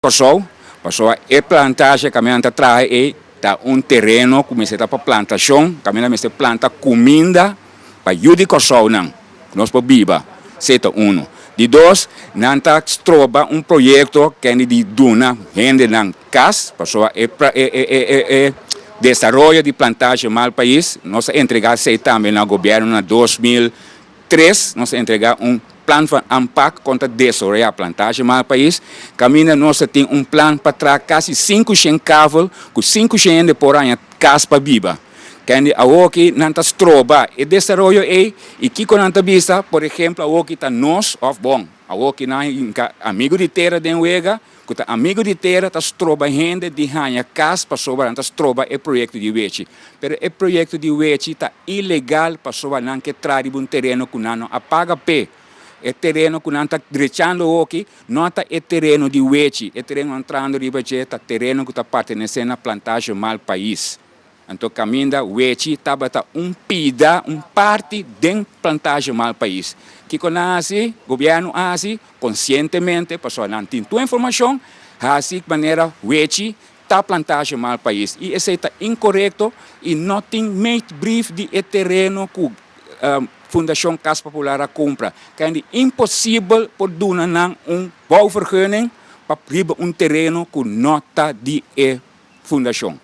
Pessoal, a plantagem que a minha traz é um terreno que você está para plantação, que a minha planta comida para ajudar o pessoal não, nós para biba, seta um. De dois, nós troba projeto que é de duna, rende na casa, pessoal é desenvolvimento de plantagem mal país, nós entregar também no governo em 2003, nós entregar plano de impacto contra desenvolver a plantagem mal país. Caminha nós tem plano para trazer quase 500 cavos, com 500 por ano casa para biba. Que a oki nanta troba e desenvolvimento é e que quando nanta vista, por exemplo, a oki está nós of bom, a oki na amigo de terra de uega, que tá amigo de terra tá troba gente de hanha casa para sobre nanta troba é projeto de wechi. Pero é projeto de wechi tá ilegal para sobre não que trazer um terreno que não apaga pé. É terreno que não está deixando aqui, não está é terreno de wechi, é terreno entrando de budget, terreno que está pertencendo à plantagem mal país. Então, caminha wechi estava pida, parte da plantagem mal país. Que conhece, governo assim, conscientemente, pessoal não tem tua informação, assim de maneira wechi está plantagem mal país. E esse está incorreto e não tem mate brief de terreno que Fundação Casa Popular a compra. Que é impossível por donar bouwvergunning para terreno que não está de fundação.